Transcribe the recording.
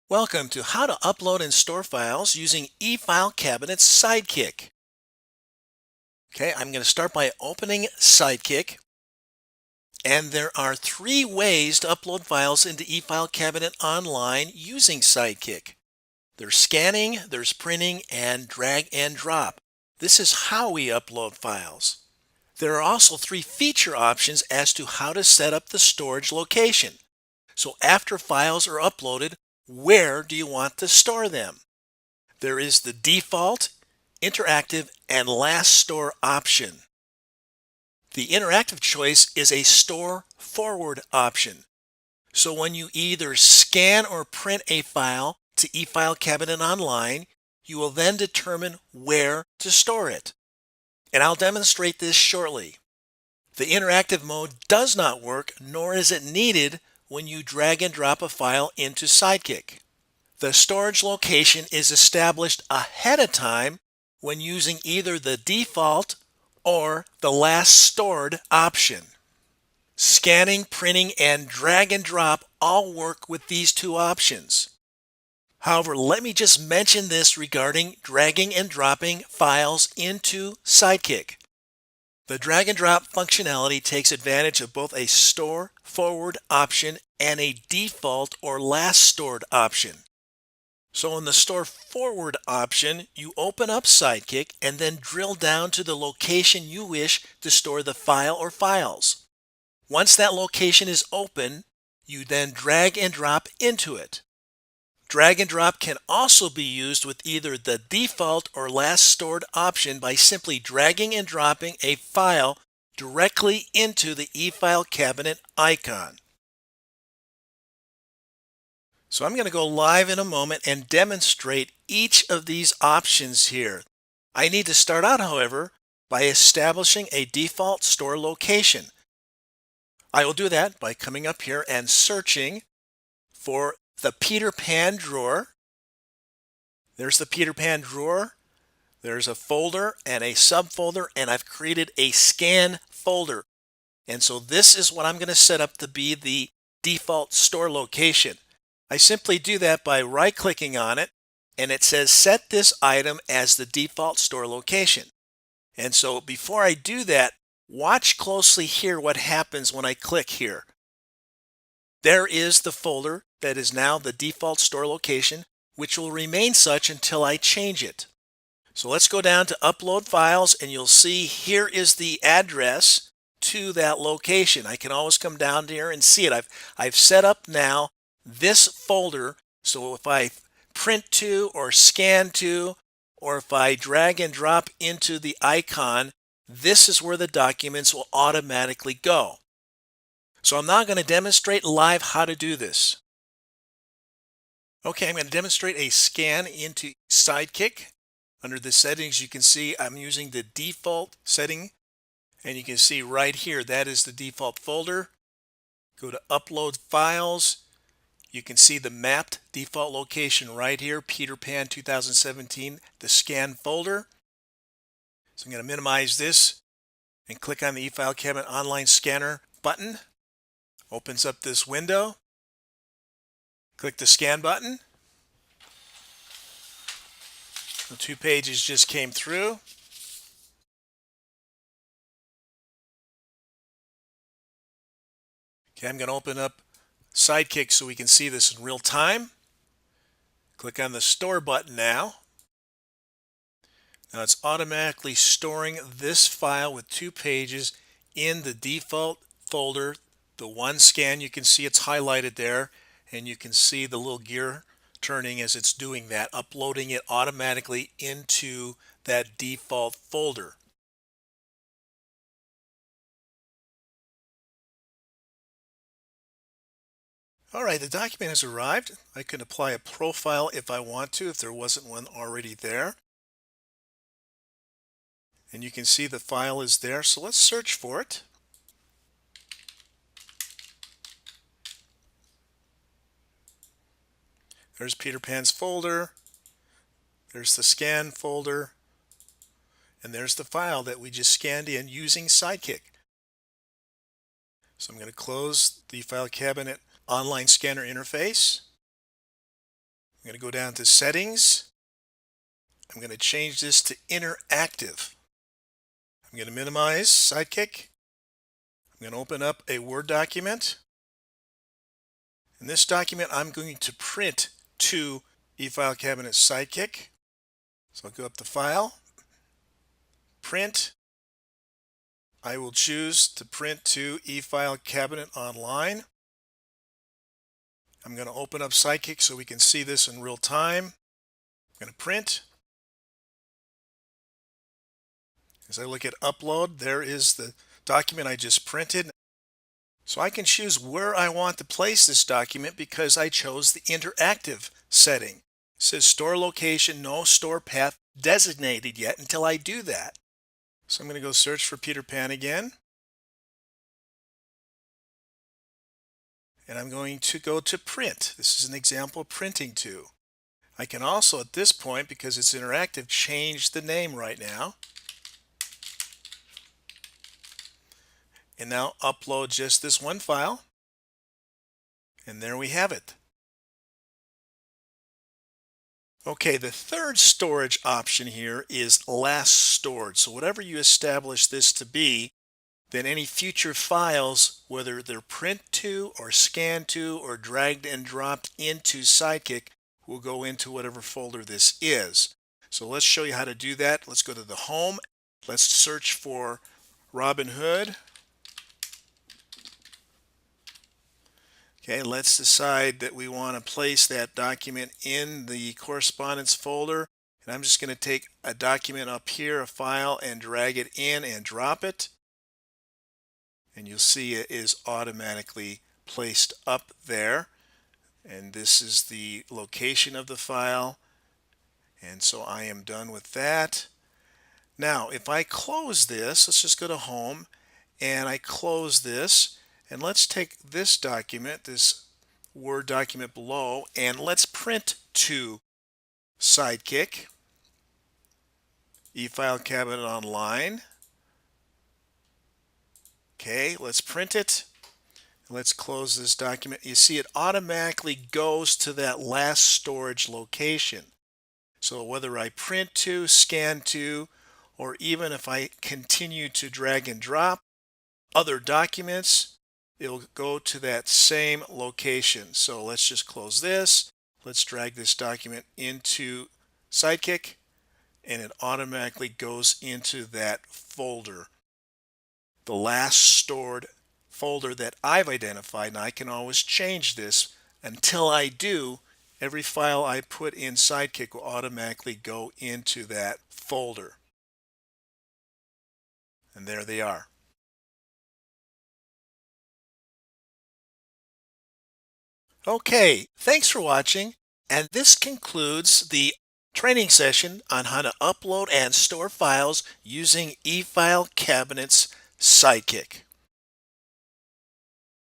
Welcome to how to upload and store files using eFileCabinet's SideKick. Okay, I'm going to start by opening SideKick, and there are three ways to upload files into eFileCabinet online using SideKick. There's scanning, there's printing, and drag and drop. This is how we upload files. There are also three feature options as to how to set up the storage location. So after files are uploaded, where do you want to store them? There is the default, interactive, and last store option. The interactive choice is a store forward option. So when you either scan or print a file to eFileCabinet Online, you will then determine where to store it. And I'll demonstrate this shortly. The interactive mode does not work, nor is it needed when you drag and drop a file into SideKick. The storage location is established ahead of time when using either the default or the last stored option. Scanning, printing, and drag and drop all work with these two options. However, let me just mention this regarding dragging and dropping files into SideKick. The drag and drop functionality takes advantage of both a store forward option and a default or last stored option. So in the store forward option, you open up SideKick and then drill down to the location you wish to store the file or files. Once that location is open, you then drag and drop into it. Drag and drop can also be used with either the default or last stored option by simply dragging and dropping a file directly into the eFileCabinet icon. So I'm going to go live in a moment and demonstrate each of these options here. I need to start out, however, by establishing a default store location. I will do that by coming up here and searching for the Peter Pan drawer. There's the Peter Pan drawer. There's a folder and a subfolder, and I've created a scan folder. And so this is what I'm going to set up to be the default store location. I simply do that by right-clicking on it, and it says set this item as the default store location. And so before I do that, watch closely here what happens when I click here. There is the folder that is now the default store location, which will remain such until I change it. So let's go down to upload files, and you'll see here is the address to that location. I can always come down here and see it. I've set up now this folder, so if I print to or scan to, or if I drag and drop into the icon, this is where the documents will automatically go. So I'm now going to demonstrate live how to do this. Okay, I'm going to demonstrate a scan into SideKick. Under the settings, you can see I'm using the default setting, and you can see right here that is the default folder. Go to upload files. You can see the mapped default location right here, Peter Pan 2017, the scan folder. So I'm going to minimize this and click on the eFileCabinet Online Scanner button. Opens up this window. Click the scan button. The 2 pages just came through. Okay, I'm going to open up SideKick so we can see this in real time. Click on the store button now. Now it's automatically storing this file with 2 pages in the default folder. The one scan, you can see it's highlighted there, and you can see the little gear turning as it's doing that, uploading it automatically into that default folder. All right, the document has arrived. I can apply a profile if I want to, if there wasn't one already there. And you can see the file is there, so let's search for it. There's Peter Pan's folder. There's the scan folder. And there's the file that we just scanned in using SideKick. So I'm going to close the eFileCabinet online scanner interface. I'm going to go down to Settings. I'm going to change this to Interactive. I'm going to minimize SideKick. I'm going to open up a Word document. In this document, I'm going to print to eFileCabinet SideKick. So I'll go up to File, Print. I will choose to print to eFileCabinet Online. I'm going to open up SideKick so we can see this in real time. I'm going to print. As I look at Upload, there is the document I just printed. So I can choose where I want to place this document because I chose the interactive setting. It says store location, no store path designated yet until I do that. So I'm going to go search for Peter Pan again. And I'm going to go to print. This is an example of printing to. I can also at this point, because it's interactive, change the name right now. And now upload just this one file. And there we have it. Okay, the third storage option here is last stored. So whatever you establish this to be, then any future files, whether they're print to or scanned to or dragged and dropped into SideKick, will go into whatever folder this is. So let's show you how to do that. Let's go to the Home. Let's search for Robin Hood. Okay, let's decide that we want to place that document in the correspondence folder. And I'm just going to take a document up here, a file, and drag it in and drop it. And you'll see it is automatically placed up there. And this is the location of the file. And so I am done with that. Now, if I close this, let's just go to Home, and I close this. And let's take this document, this Word document below, and let's print to SideKick, eFileCabinet Online. Okay, let's print it. Let's close this document. You see it automatically goes to that last storage location. So whether I print to, scan to, or even if I continue to drag and drop other documents, it'll go to that same location. So let's just close this. Let's drag this document into SideKick, and it automatically goes into that folder, the last stored folder that I've identified. And I can always change this. Until I do, every file I put in SideKick will automatically go into that folder. And there they are. Okay, thanks for watching, and this concludes the training session on how to upload and store files using eFileCabinet's SideKick.